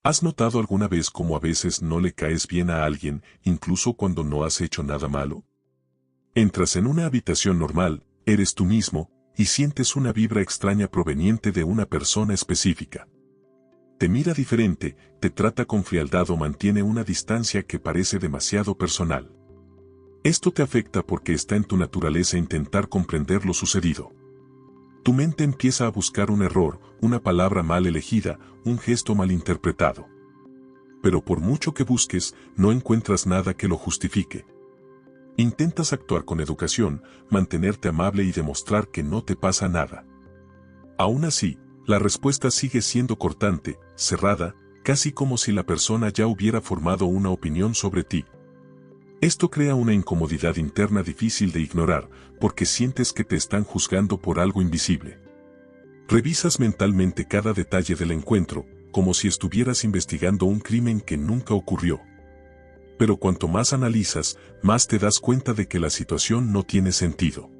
¿Has notado alguna vez cómo a veces no le caes bien a alguien, incluso cuando no has hecho nada malo? Entras en una habitación normal, eres tú mismo, y sientes una vibra extraña proveniente de una persona específica. Te mira diferente, te trata con frialdad o mantiene una distancia que parece demasiado personal. Esto te afecta porque está en tu naturaleza intentar comprender lo sucedido. Tu mente empieza a buscar un error, una palabra mal elegida, un gesto mal interpretado. Pero por mucho que busques, no encuentras nada que lo justifique. Intentas actuar con educación, mantenerte amable y demostrar que no te pasa nada. Aún así, la respuesta sigue siendo cortante, cerrada, casi como si la persona ya hubiera formado una opinión sobre ti. Esto crea una incomodidad interna difícil de ignorar, porque sientes que te están juzgando por algo invisible. Revisas mentalmente cada detalle del encuentro, como si estuvieras investigando un crimen que nunca ocurrió. Pero cuanto más analizas, más te das cuenta de que la situación no tiene sentido.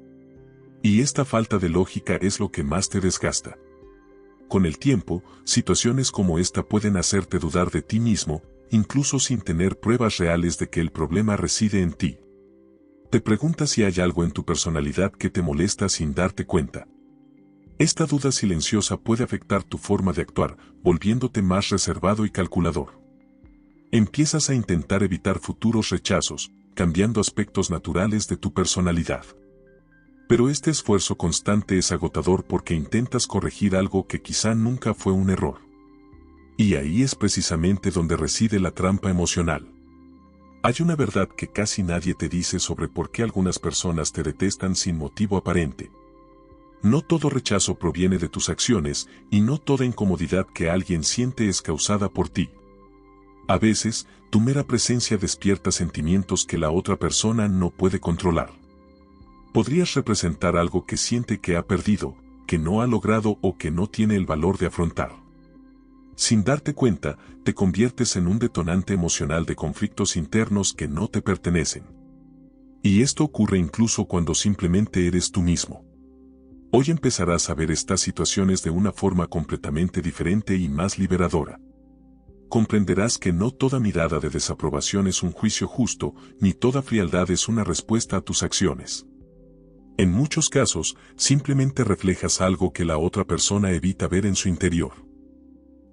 Y esta falta de lógica es lo que más te desgasta. Con el tiempo, situaciones como esta pueden hacerte dudar de ti mismo, incluso sin tener pruebas reales de que el problema reside en ti. Te preguntas si hay algo en tu personalidad que te molesta sin darte cuenta. Esta duda silenciosa puede afectar tu forma de actuar, volviéndote más reservado y calculador. Empiezas a intentar evitar futuros rechazos, cambiando aspectos naturales de tu personalidad. Pero este esfuerzo constante es agotador porque intentas corregir algo que quizá nunca fue un error. Y ahí es precisamente donde reside la trampa emocional. Hay una verdad que casi nadie te dice sobre por qué algunas personas te detestan sin motivo aparente. No todo rechazo proviene de tus acciones y no toda incomodidad que alguien siente es causada por ti. A veces, tu mera presencia despierta sentimientos que la otra persona no puede controlar. Podrías representar algo que siente que ha perdido, que no ha logrado o que no tiene el valor de afrontar. Sin darte cuenta, te conviertes en un detonante emocional de conflictos internos que no te pertenecen. Y esto ocurre incluso cuando simplemente eres tú mismo. Hoy empezarás a ver estas situaciones de una forma completamente diferente y más liberadora. Comprenderás que no toda mirada de desaprobación es un juicio justo, ni toda frialdad es una respuesta a tus acciones. En muchos casos, simplemente reflejas algo que la otra persona evita ver en su interior.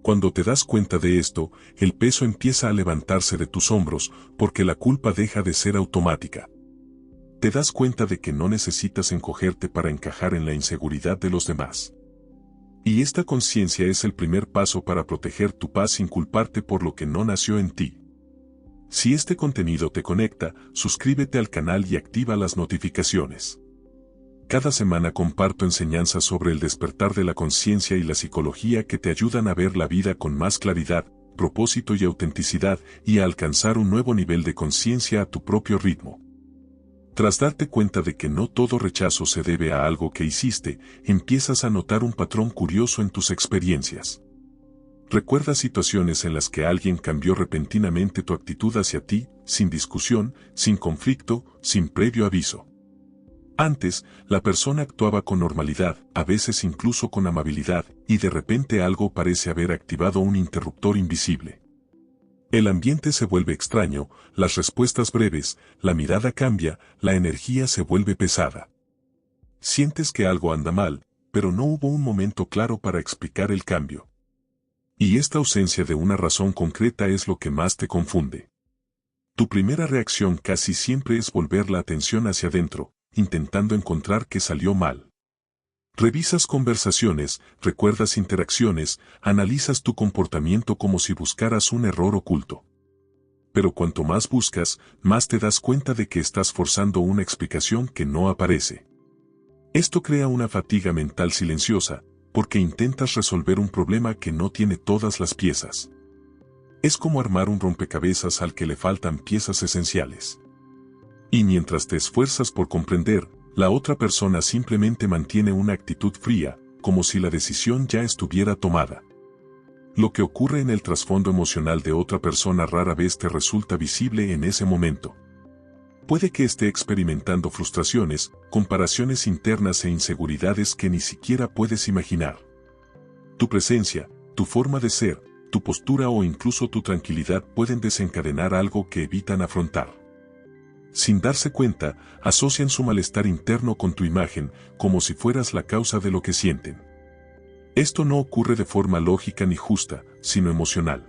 Cuando te das cuenta de esto, el peso empieza a levantarse de tus hombros, porque la culpa deja de ser automática. Te das cuenta de que no necesitas encogerte para encajar en la inseguridad de los demás. Y esta conciencia es el primer paso para proteger tu paz sin culparte por lo que no nació en ti. Si este contenido te conecta, suscríbete al canal y activa las notificaciones. Cada semana comparto enseñanzas sobre el despertar de la conciencia y la psicología que te ayudan a ver la vida con más claridad, propósito y autenticidad, y a alcanzar un nuevo nivel de conciencia a tu propio ritmo. Tras darte cuenta de que no todo rechazo se debe a algo que hiciste, empiezas a notar un patrón curioso en tus experiencias. Recuerda situaciones en las que alguien cambió repentinamente tu actitud hacia ti, sin discusión, sin conflicto, sin previo aviso. Antes, la persona actuaba con normalidad, a veces incluso con amabilidad, y de repente algo parece haber activado un interruptor invisible. El ambiente se vuelve extraño, las respuestas breves, la mirada cambia, la energía se vuelve pesada. Sientes que algo anda mal, pero no hubo un momento claro para explicar el cambio. Y esta ausencia de una razón concreta es lo que más te confunde. Tu primera reacción casi siempre es volver la atención hacia adentro, intentando encontrar qué salió mal. Revisas conversaciones, recuerdas interacciones, analizas tu comportamiento como si buscaras un error oculto. Pero cuanto más buscas, más te das cuenta de que estás forzando una explicación que no aparece. Esto crea una fatiga mental silenciosa, porque intentas resolver un problema que no tiene todas las piezas. Es como armar un rompecabezas al que le faltan piezas esenciales. Y mientras te esfuerzas por comprender, la otra persona simplemente mantiene una actitud fría, como si la decisión ya estuviera tomada. Lo que ocurre en el trasfondo emocional de otra persona rara vez te resulta visible en ese momento. Puede que esté experimentando frustraciones, comparaciones internas e inseguridades que ni siquiera puedes imaginar. Tu presencia, tu forma de ser, tu postura o incluso tu tranquilidad pueden desencadenar algo que evitan afrontar. Sin darse cuenta, asocian su malestar interno con tu imagen, como si fueras la causa de lo que sienten. Esto no ocurre de forma lógica ni justa, sino emocional.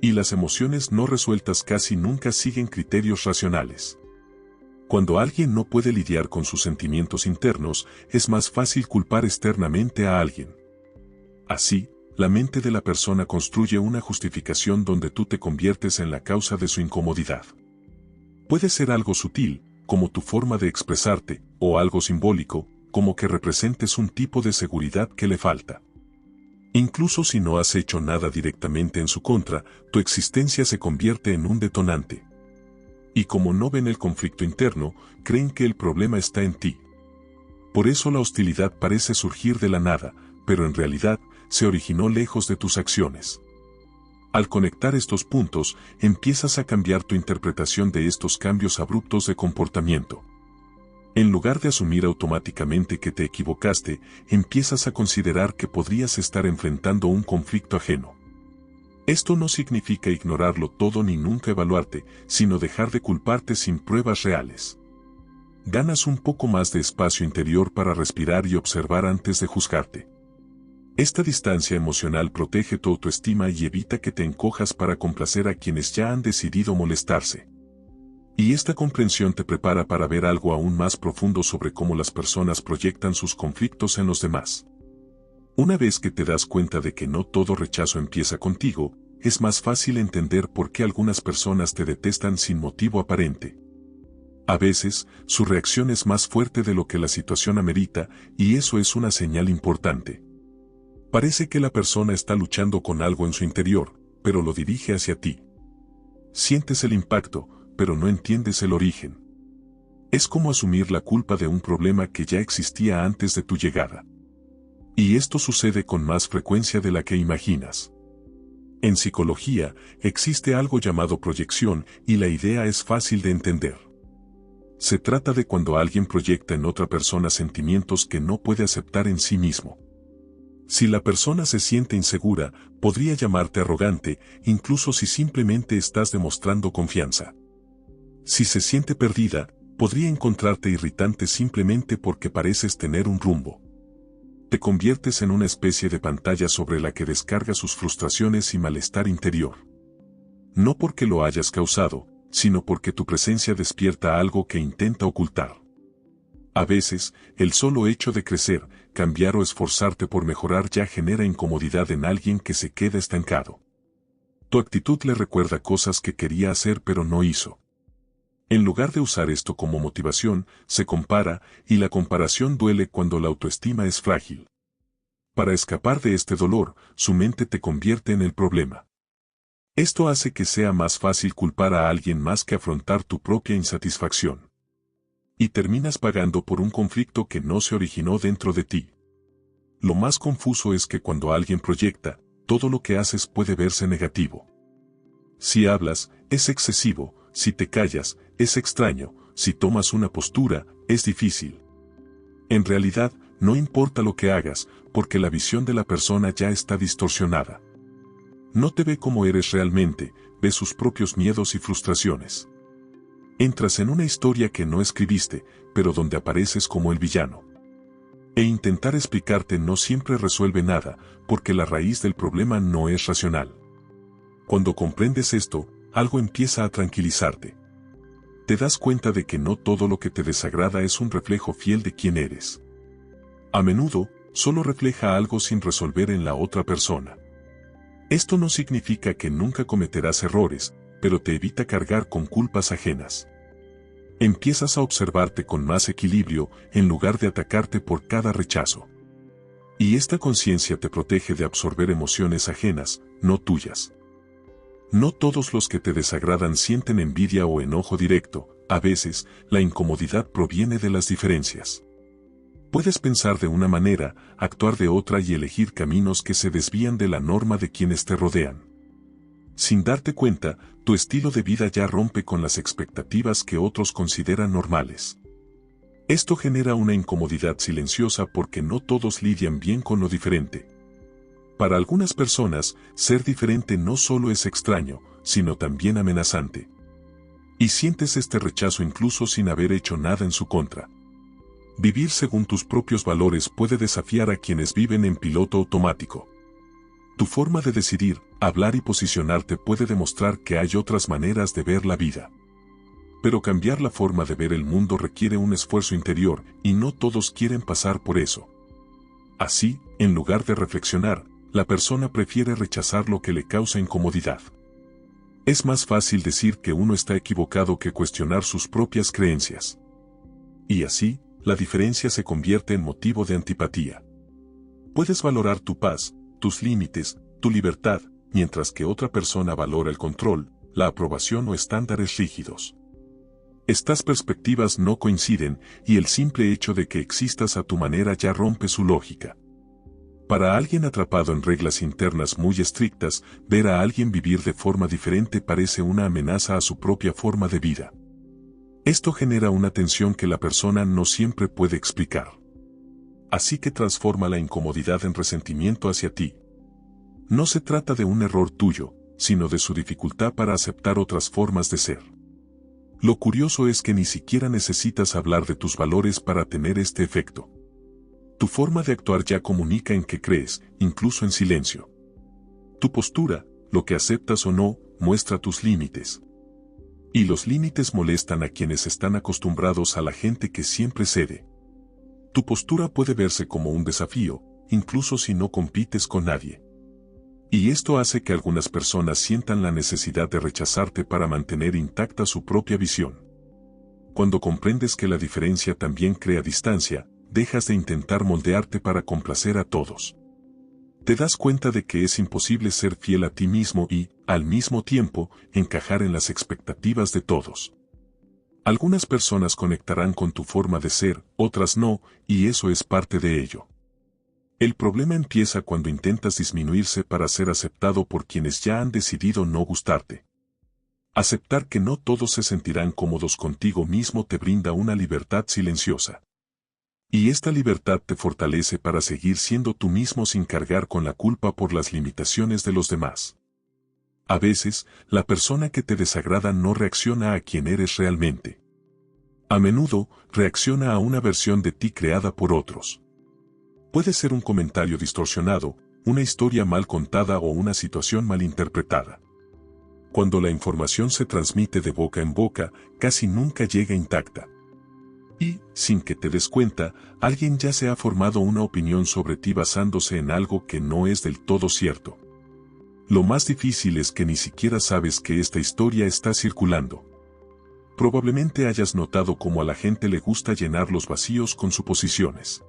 Y las emociones no resueltas casi nunca siguen criterios racionales. Cuando alguien no puede lidiar con sus sentimientos internos, es más fácil culpar externamente a alguien. Así, la mente de la persona construye una justificación donde tú te conviertes en la causa de su incomodidad. Puede ser algo sutil, como tu forma de expresarte, o algo simbólico, como que representes un tipo de seguridad que le falta. Incluso si no has hecho nada directamente en su contra, tu existencia se convierte en un detonante. Y como no ven el conflicto interno, creen que el problema está en ti. Por eso la hostilidad parece surgir de la nada, pero en realidad se originó lejos de tus acciones. Al conectar estos puntos, empiezas a cambiar tu interpretación de estos cambios abruptos de comportamiento. En lugar de asumir automáticamente que te equivocaste, empiezas a considerar que podrías estar enfrentando un conflicto ajeno. Esto no significa ignorarlo todo ni nunca evaluarte, sino dejar de culparte sin pruebas reales. Ganas un poco más de espacio interior para respirar y observar antes de juzgarte. Esta distancia emocional protege tu autoestima y evita que te encojas para complacer a quienes ya han decidido molestarse. Y esta comprensión te prepara para ver algo aún más profundo sobre cómo las personas proyectan sus conflictos en los demás. Una vez que te das cuenta de que no todo rechazo empieza contigo, es más fácil entender por qué algunas personas te detestan sin motivo aparente. A veces, su reacción es más fuerte de lo que la situación amerita, y eso es una señal importante. Parece que la persona está luchando con algo en su interior, pero lo dirige hacia ti. Sientes el impacto, pero no entiendes el origen. Es como asumir la culpa de un problema que ya existía antes de tu llegada. Y esto sucede con más frecuencia de la que imaginas. En psicología, existe algo llamado proyección y la idea es fácil de entender. Se trata de cuando alguien proyecta en otra persona sentimientos que no puede aceptar en sí mismo. Si la persona se siente insegura, podría llamarte arrogante, incluso si simplemente estás demostrando confianza. Si se siente perdida, podría encontrarte irritante simplemente porque pareces tener un rumbo. Te conviertes en una especie de pantalla sobre la que descarga sus frustraciones y malestar interior. No porque lo hayas causado, sino porque tu presencia despierta algo que intenta ocultar. A veces, el solo hecho de crecer, cambiar o esforzarte por mejorar ya genera incomodidad en alguien que se queda estancado. Tu actitud le recuerda cosas que quería hacer pero no hizo. En lugar de usar esto como motivación, se compara, y la comparación duele cuando la autoestima es frágil. Para escapar de este dolor, su mente te convierte en el problema. Esto hace que sea más fácil culpar a alguien más que afrontar tu propia insatisfacción. Y terminas pagando por un conflicto que no se originó dentro de ti. Lo más confuso es que cuando alguien proyecta, todo lo que haces puede verse negativo. Si hablas, es excesivo, si te callas, es extraño, si tomas una postura, es difícil. En realidad, no importa lo que hagas, porque la visión de la persona ya está distorsionada. No te ve como eres realmente, ve sus propios miedos y frustraciones. Entras en una historia que no escribiste, pero donde apareces como el villano. E intentar explicarte no siempre resuelve nada, porque la raíz del problema no es racional. Cuando comprendes esto, algo empieza a tranquilizarte. Te das cuenta de que no todo lo que te desagrada es un reflejo fiel de quién eres. A menudo, solo refleja algo sin resolver en la otra persona. Esto no significa que nunca cometerás errores, pero te evita cargar con culpas ajenas. Empiezas a observarte con más equilibrio en lugar de atacarte por cada rechazo. Y esta conciencia te protege de absorber emociones ajenas, no tuyas. No todos los que te desagradan sienten envidia o enojo directo, a veces, la incomodidad proviene de las diferencias. Puedes pensar de una manera, actuar de otra y elegir caminos que se desvían de la norma de quienes te rodean. Sin darte cuenta, tu estilo de vida ya rompe con las expectativas que otros consideran normales. Esto genera una incomodidad silenciosa porque no todos lidian bien con lo diferente. Para algunas personas, ser diferente no solo es extraño, sino también amenazante. Y sientes este rechazo incluso sin haber hecho nada en su contra. Vivir según tus propios valores puede desafiar a quienes viven en piloto automático. Tu forma de decidir, hablar y posicionarte puede demostrar que hay otras maneras de ver la vida. Pero cambiar la forma de ver el mundo requiere un esfuerzo interior, y no todos quieren pasar por eso. Así, en lugar de reflexionar, la persona prefiere rechazar lo que le causa incomodidad. Es más fácil decir que uno está equivocado que cuestionar sus propias creencias. Y así, la diferencia se convierte en motivo de antipatía. Puedes valorar tu paz, tus límites, tu libertad, mientras que otra persona valora el control, la aprobación o estándares rígidos. Estas perspectivas no coinciden, y el simple hecho de que existas a tu manera ya rompe su lógica. Para alguien atrapado en reglas internas muy estrictas, ver a alguien vivir de forma diferente parece una amenaza a su propia forma de vida. Esto genera una tensión que la persona no siempre puede explicar. Así que transforma la incomodidad en resentimiento hacia ti. No se trata de un error tuyo, sino de su dificultad para aceptar otras formas de ser. Lo curioso es que ni siquiera necesitas hablar de tus valores para tener este efecto. Tu forma de actuar ya comunica en qué crees, incluso en silencio. Tu postura, lo que aceptas o no, muestra tus límites. Y los límites molestan a quienes están acostumbrados a la gente que siempre cede. Tu postura puede verse como un desafío, incluso si no compites con nadie. Y esto hace que algunas personas sientan la necesidad de rechazarte para mantener intacta su propia visión. Cuando comprendes que la diferencia también crea distancia, dejas de intentar moldearte para complacer a todos. Te das cuenta de que es imposible ser fiel a ti mismo y, al mismo tiempo, encajar en las expectativas de todos. Algunas personas conectarán con tu forma de ser, otras no, y eso es parte de ello. El problema empieza cuando intentas disminuirse para ser aceptado por quienes ya han decidido no gustarte. Aceptar que no todos se sentirán cómodos contigo mismo te brinda una libertad silenciosa. Y esta libertad te fortalece para seguir siendo tú mismo sin cargar con la culpa por las limitaciones de los demás. A veces, la persona que te desagrada no reacciona a quien eres realmente. A menudo, reacciona a una versión de ti creada por otros. Puede ser un comentario distorsionado, una historia mal contada o una situación mal interpretada. Cuando la información se transmite de boca en boca, casi nunca llega intacta. Y, sin que te des cuenta, alguien ya se ha formado una opinión sobre ti basándose en algo que no es del todo cierto. Lo más difícil es que ni siquiera sabes que esta historia está circulando. Probablemente hayas notado cómo a la gente le gusta llenar los vacíos con suposiciones.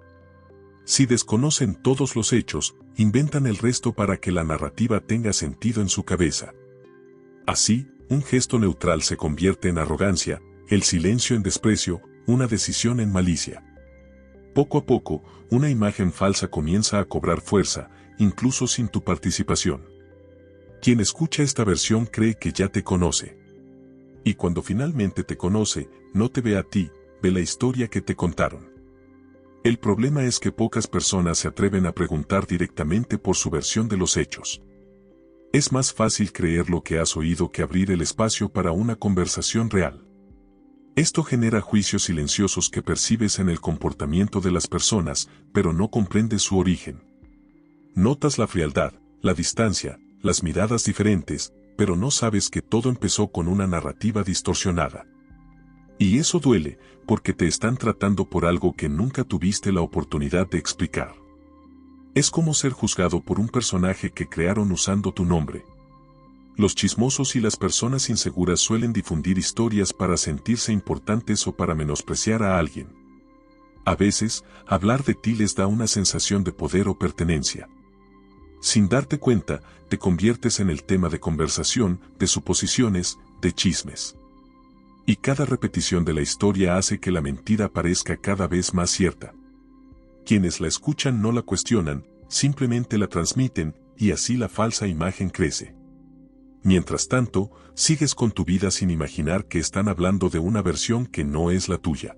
Si desconocen todos los hechos, inventan el resto para que la narrativa tenga sentido en su cabeza. Así, un gesto neutral se convierte en arrogancia, el silencio en desprecio, una decisión en malicia. Poco a poco, una imagen falsa comienza a cobrar fuerza, incluso sin tu participación. Quien escucha esta versión cree que ya te conoce. Y cuando finalmente te conoce, no te ve a ti, ve la historia que te contaron. El problema es que pocas personas se atreven a preguntar directamente por su versión de los hechos. Es más fácil creer lo que has oído que abrir el espacio para una conversación real. Esto genera juicios silenciosos que percibes en el comportamiento de las personas, pero no comprendes su origen. Notas la frialdad, la distancia, las miradas diferentes, pero no sabes que todo empezó con una narrativa distorsionada. Y eso duele, porque te están tratando por algo que nunca tuviste la oportunidad de explicar. Es como ser juzgado por un personaje que crearon usando tu nombre. Los chismosos y las personas inseguras suelen difundir historias para sentirse importantes o para menospreciar a alguien. A veces, hablar de ti les da una sensación de poder o pertenencia. Sin darte cuenta, te conviertes en el tema de conversación, de suposiciones, de chismes. Y cada repetición de la historia hace que la mentira parezca cada vez más cierta. Quienes la escuchan no la cuestionan, simplemente la transmiten, y así la falsa imagen crece. Mientras tanto, sigues con tu vida sin imaginar que están hablando de una versión que no es la tuya.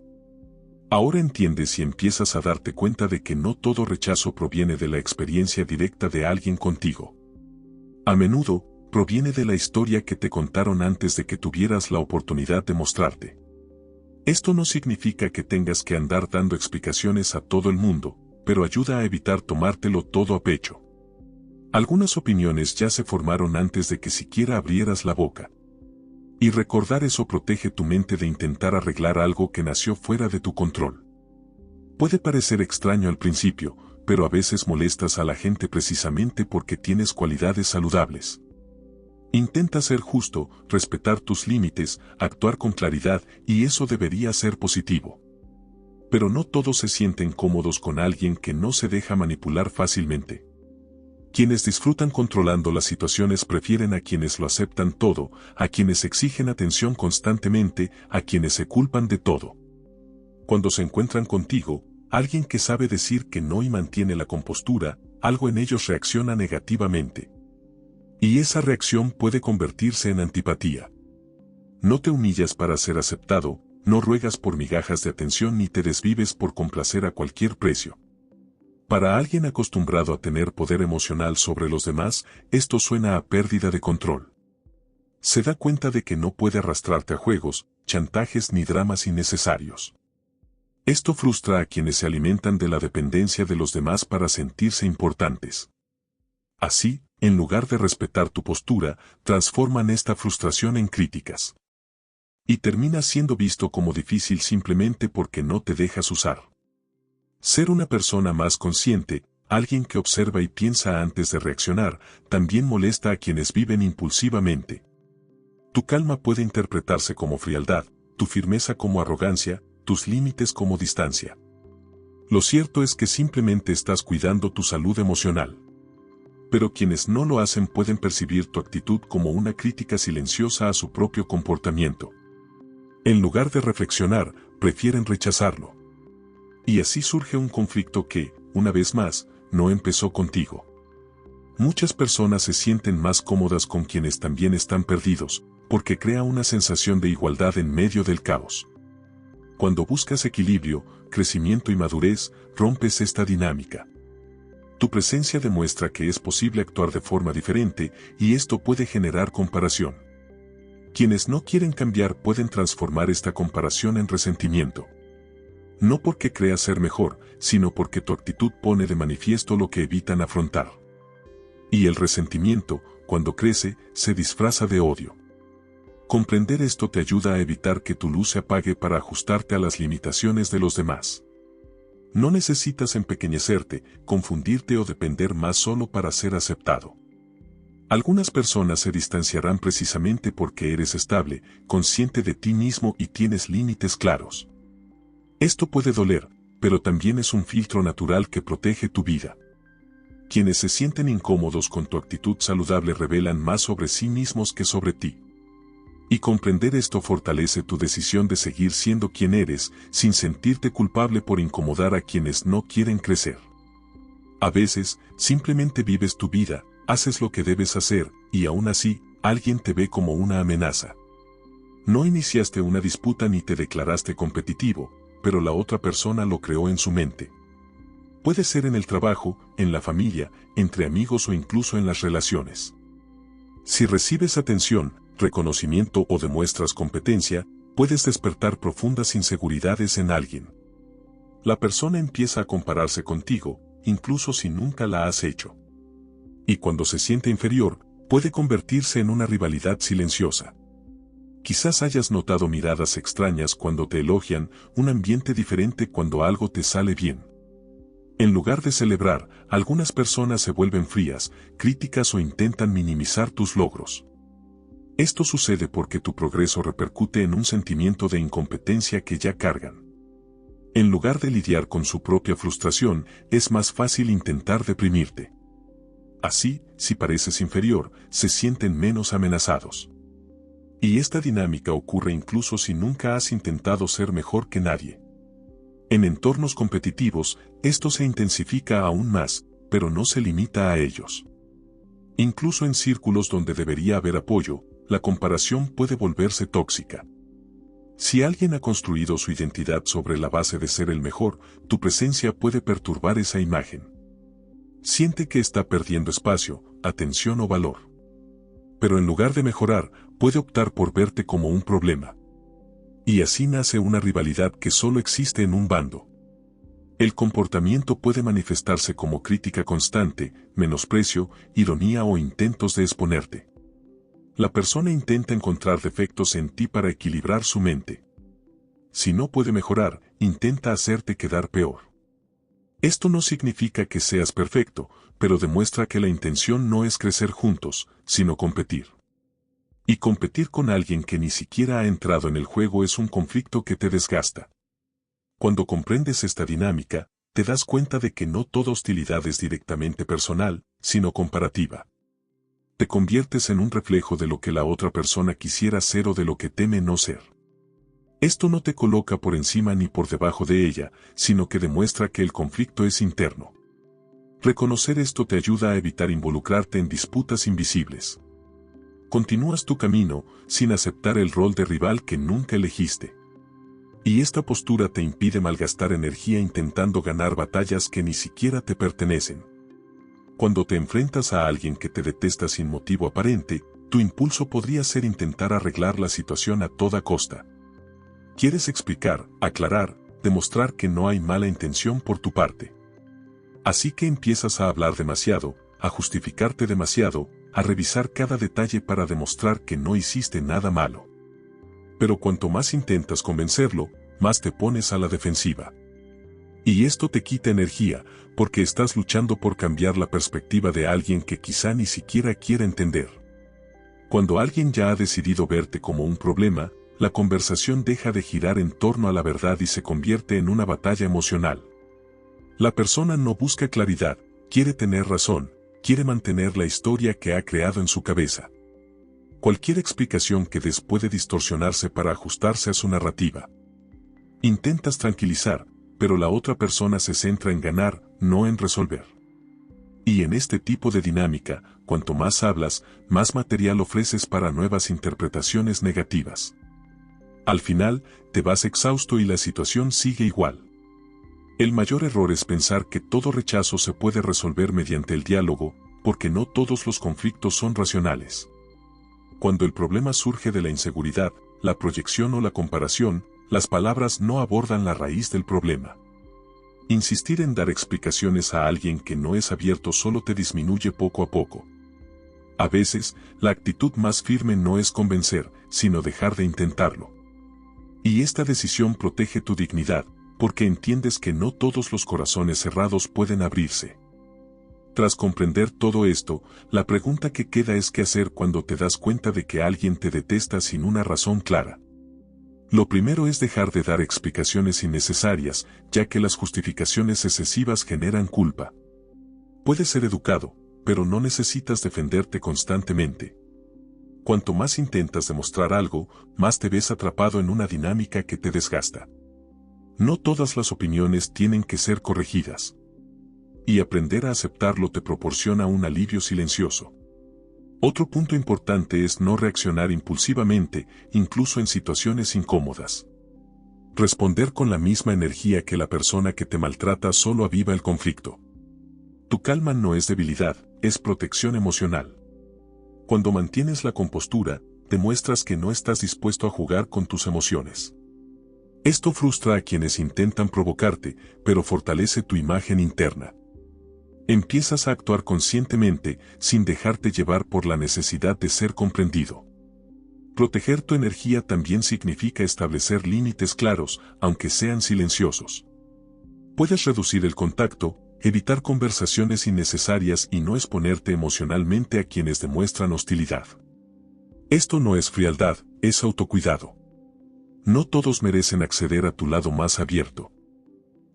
Ahora entiendes y empiezas a darte cuenta de que no todo rechazo proviene de la experiencia directa de alguien contigo. A menudo, proviene de la historia que te contaron antes de que tuvieras la oportunidad de mostrarte. Esto no significa que tengas que andar dando explicaciones a todo el mundo, pero ayuda a evitar tomártelo todo a pecho. Algunas opiniones ya se formaron antes de que siquiera abrieras la boca. Y recordar eso protege tu mente de intentar arreglar algo que nació fuera de tu control. Puede parecer extraño al principio, pero a veces molestas a la gente precisamente porque tienes cualidades saludables. Intenta ser justo, respetar tus límites, actuar con claridad, y eso debería ser positivo. Pero no todos se sienten cómodos con alguien que no se deja manipular fácilmente. Quienes disfrutan controlando las situaciones prefieren a quienes lo aceptan todo, a quienes exigen atención constantemente, a quienes se culpan de todo. Cuando se encuentran contigo, alguien que sabe decir que no y mantiene la compostura, algo en ellos reacciona negativamente. Y esa reacción puede convertirse en antipatía. No te humillas para ser aceptado, no ruegas por migajas de atención ni te desvives por complacer a cualquier precio. Para alguien acostumbrado a tener poder emocional sobre los demás, esto suena a pérdida de control. Se da cuenta de que no puede arrastrarte a juegos, chantajes ni dramas innecesarios. Esto frustra a quienes se alimentan de la dependencia de los demás para sentirse importantes. Así, en lugar de respetar tu postura, transforman esta frustración en críticas. Y terminas siendo visto como difícil simplemente porque no te dejas usar. Ser una persona más consciente, alguien que observa y piensa antes de reaccionar, también molesta a quienes viven impulsivamente. Tu calma puede interpretarse como frialdad, tu firmeza como arrogancia, tus límites como distancia. Lo cierto es que simplemente estás cuidando tu salud emocional. Pero quienes no lo hacen pueden percibir tu actitud como una crítica silenciosa a su propio comportamiento. En lugar de reflexionar, prefieren rechazarlo. Y así surge un conflicto que, una vez más, no empezó contigo. Muchas personas se sienten más cómodas con quienes también están perdidos, porque crea una sensación de igualdad en medio del caos. Cuando buscas equilibrio, crecimiento y madurez, rompes esta dinámica. Tu presencia demuestra que es posible actuar de forma diferente, y esto puede generar comparación. Quienes no quieren cambiar pueden transformar esta comparación en resentimiento. No porque creas ser mejor, sino porque tu actitud pone de manifiesto lo que evitan afrontar. Y el resentimiento, cuando crece, se disfraza de odio. Comprender esto te ayuda a evitar que tu luz se apague para ajustarte a las limitaciones de los demás. No necesitas empequeñecerte, confundirte o depender más solo para ser aceptado. Algunas personas se distanciarán precisamente porque eres estable, consciente de ti mismo y tienes límites claros. Esto puede doler, pero también es un filtro natural que protege tu vida. Quienes se sienten incómodos con tu actitud saludable revelan más sobre sí mismos que sobre ti. Y comprender esto fortalece tu decisión de seguir siendo quien eres, sin sentirte culpable por incomodar a quienes no quieren crecer. A veces, simplemente vives tu vida, haces lo que debes hacer, y aún así, alguien te ve como una amenaza. No iniciaste una disputa ni te declaraste competitivo, pero la otra persona lo creó en su mente. Puede ser en el trabajo, en la familia, entre amigos o incluso en las relaciones. Si recibes atención, reconocimiento o demuestras competencia, puedes despertar profundas inseguridades en alguien. La persona empieza a compararse contigo, incluso si nunca la has hecho. Y cuando se siente inferior, puede convertirse en una rivalidad silenciosa. Quizás hayas notado miradas extrañas cuando te elogian, un ambiente diferente cuando algo te sale bien. En lugar de celebrar, algunas personas se vuelven frías, críticas o intentan minimizar tus logros. Esto sucede porque tu progreso repercute en un sentimiento de incompetencia que ya cargan. En lugar de lidiar con su propia frustración, es más fácil intentar deprimirte. Así, si pareces inferior, se sienten menos amenazados. Y esta dinámica ocurre incluso si nunca has intentado ser mejor que nadie. En entornos competitivos, esto se intensifica aún más, pero no se limita a ellos. Incluso en círculos donde debería haber apoyo, la comparación puede volverse tóxica. Si alguien ha construido su identidad sobre la base de ser el mejor, tu presencia puede perturbar esa imagen. Siente que está perdiendo espacio, atención o valor. Pero en lugar de mejorar, puede optar por verte como un problema. Y así nace una rivalidad que solo existe en un bando. El comportamiento puede manifestarse como crítica constante, menosprecio, ironía o intentos de exponerte. La persona intenta encontrar defectos en ti para equilibrar su mente. Si no puede mejorar, intenta hacerte quedar peor. Esto no significa que seas perfecto, pero demuestra que la intención no es crecer juntos, sino competir. Y competir con alguien que ni siquiera ha entrado en el juego es un conflicto que te desgasta. Cuando comprendes esta dinámica, te das cuenta de que no toda hostilidad es directamente personal, sino comparativa. Te conviertes en un reflejo de lo que la otra persona quisiera ser o de lo que teme no ser. Esto no te coloca por encima ni por debajo de ella, sino que demuestra que el conflicto es interno. Reconocer esto te ayuda a evitar involucrarte en disputas invisibles. Continúas tu camino, sin aceptar el rol de rival que nunca elegiste. Y esta postura te impide malgastar energía intentando ganar batallas que ni siquiera te pertenecen. Cuando te enfrentas a alguien que te detesta sin motivo aparente, tu impulso podría ser intentar arreglar la situación a toda costa. Quieres explicar, aclarar, demostrar que no hay mala intención por tu parte. Así que empiezas a hablar demasiado, a justificarte demasiado, a revisar cada detalle para demostrar que no hiciste nada malo. Pero cuanto más intentas convencerlo, más te pones a la defensiva. Y esto te quita energía, porque estás luchando por cambiar la perspectiva de alguien que quizá ni siquiera quiera entender. Cuando alguien ya ha decidido verte como un problema, la conversación deja de girar en torno a la verdad y se convierte en una batalla emocional. La persona no busca claridad, quiere tener razón, quiere mantener la historia que ha creado en su cabeza. Cualquier explicación que des puede distorsionarse para ajustarse a su narrativa. Intentas tranquilizar, pero la otra persona se centra en ganar, no en resolver. Y en este tipo de dinámica, cuanto más hablas, más material ofreces para nuevas interpretaciones negativas. Al final, te vas exhausto y la situación sigue igual. El mayor error es pensar que todo rechazo se puede resolver mediante el diálogo, porque no todos los conflictos son racionales. Cuando el problema surge de la inseguridad, la proyección o la comparación, las palabras no abordan la raíz del problema. Insistir en dar explicaciones a alguien que no es abierto solo te disminuye poco a poco. A veces, la actitud más firme no es convencer, sino dejar de intentarlo. Y esta decisión protege tu dignidad, porque entiendes que no todos los corazones cerrados pueden abrirse. Tras comprender todo esto, la pregunta que queda es qué hacer cuando te das cuenta de que alguien te detesta sin una razón clara. Lo primero es dejar de dar explicaciones innecesarias, ya que las justificaciones excesivas generan culpa. Puedes ser educado, pero no necesitas defenderte constantemente. Cuanto más intentas demostrar algo, más te ves atrapado en una dinámica que te desgasta. No todas las opiniones tienen que ser corregidas. Y aprender a aceptarlo te proporciona un alivio silencioso. Otro punto importante es no reaccionar impulsivamente, incluso en situaciones incómodas. Responder con la misma energía que la persona que te maltrata solo aviva el conflicto. Tu calma no es debilidad, es protección emocional. Cuando mantienes la compostura, demuestras que no estás dispuesto a jugar con tus emociones. Esto frustra a quienes intentan provocarte, pero fortalece tu imagen interna. Empiezas a actuar conscientemente, sin dejarte llevar por la necesidad de ser comprendido. Proteger tu energía también significa establecer límites claros, aunque sean silenciosos. Puedes reducir el contacto, evitar conversaciones innecesarias y no exponerte emocionalmente a quienes demuestran hostilidad. Esto no es frialdad, es autocuidado. No todos merecen acceder a tu lado más abierto.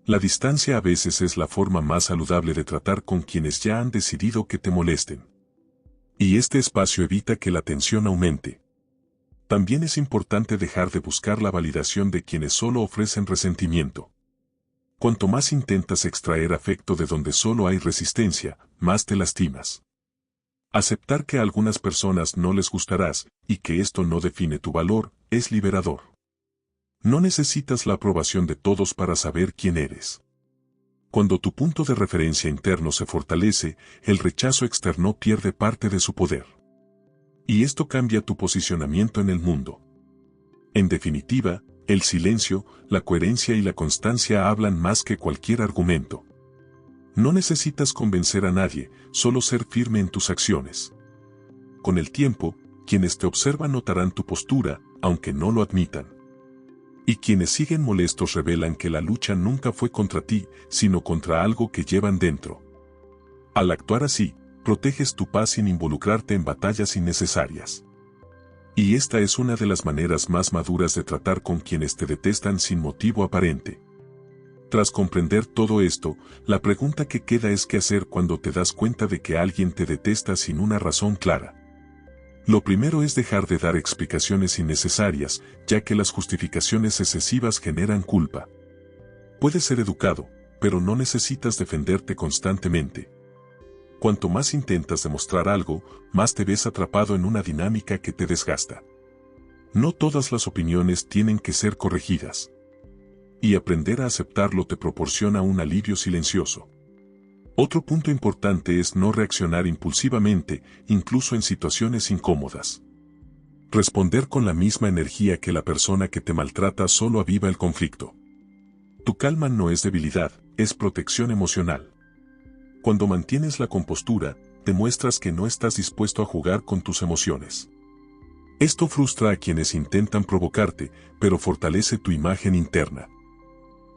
La distancia a veces es la forma más saludable de tratar con quienes ya han decidido que te molesten. Y este espacio evita que la tensión aumente. También es importante dejar de buscar la validación de quienes solo ofrecen resentimiento. Cuanto más intentas extraer afecto de donde solo hay resistencia, más te lastimas. Aceptar que a algunas personas no les gustarás, y que esto no define tu valor, es liberador. No necesitas la aprobación de todos para saber quién eres. Cuando tu punto de referencia interno se fortalece, el rechazo externo pierde parte de su poder. Y esto cambia tu posicionamiento en el mundo. En definitiva, el silencio, la coherencia y la constancia hablan más que cualquier argumento. No necesitas convencer a nadie, solo ser firme en tus acciones. Con el tiempo, quienes te observan notarán tu postura, aunque no lo admitan. Y quienes siguen molestos revelan que la lucha nunca fue contra ti, sino contra algo que llevan dentro. Al actuar así, proteges tu paz sin involucrarte en batallas innecesarias. Y esta es una de las maneras más maduras de tratar con quienes te detestan sin motivo aparente. Tras comprender todo esto, la pregunta que queda es qué hacer cuando te das cuenta de que alguien te detesta sin una razón clara. Lo primero es dejar de dar explicaciones innecesarias, ya que las justificaciones excesivas generan culpa. Puedes ser educado, pero no necesitas defenderte constantemente. Cuanto más intentas demostrar algo, más te ves atrapado en una dinámica que te desgasta. No todas las opiniones tienen que ser corregidas. Y aprender a aceptarlo te proporciona un alivio silencioso. Otro punto importante es no reaccionar impulsivamente, incluso en situaciones incómodas. Responder con la misma energía que la persona que te maltrata solo aviva el conflicto. Tu calma no es debilidad, es protección emocional. Cuando mantienes la compostura, demuestras que no estás dispuesto a jugar con tus emociones. Esto frustra a quienes intentan provocarte, pero fortalece tu imagen interna.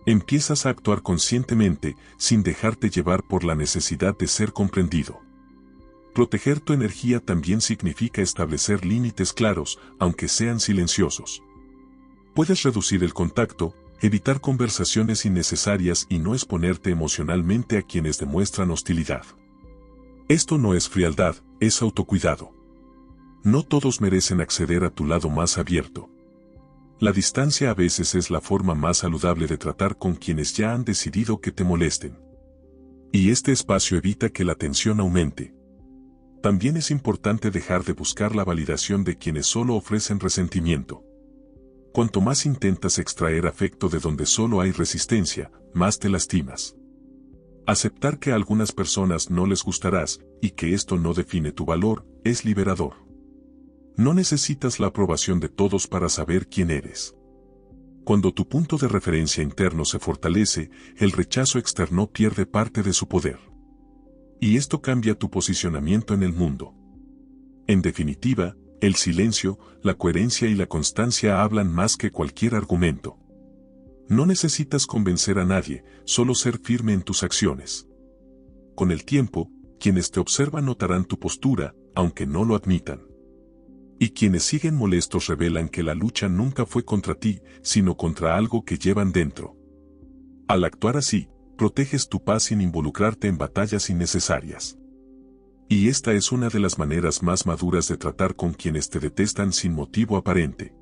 Empiezas a actuar conscientemente, sin dejarte llevar por la necesidad de ser comprendido. Proteger tu energía también significa establecer límites claros, aunque sean silenciosos. Puedes reducir el contacto, evitar conversaciones innecesarias y no exponerte emocionalmente a quienes demuestran hostilidad. Esto no es frialdad, es autocuidado. No todos merecen acceder a tu lado más abierto. La distancia a veces es la forma más saludable de tratar con quienes ya han decidido que te molesten. Y este espacio evita que la tensión aumente. También es importante dejar de buscar la validación de quienes solo ofrecen resentimiento. Cuanto más intentas extraer afecto de donde solo hay resistencia, más te lastimas. Aceptar que a algunas personas no les gustarás y que esto no define tu valor, es liberador. No necesitas la aprobación de todos para saber quién eres. Cuando tu punto de referencia interno se fortalece, el rechazo externo pierde parte de su poder. Y esto cambia tu posicionamiento en el mundo. En definitiva, el silencio, la coherencia y la constancia hablan más que cualquier argumento. No necesitas convencer a nadie, solo ser firme en tus acciones. Con el tiempo, quienes te observan notarán tu postura, aunque no lo admitan. Y quienes siguen molestos revelan que la lucha nunca fue contra ti, sino contra algo que llevan dentro. Al actuar así, proteges tu paz sin involucrarte en batallas innecesarias. Y esta es una de las maneras más maduras de tratar con quienes te detestan sin motivo aparente.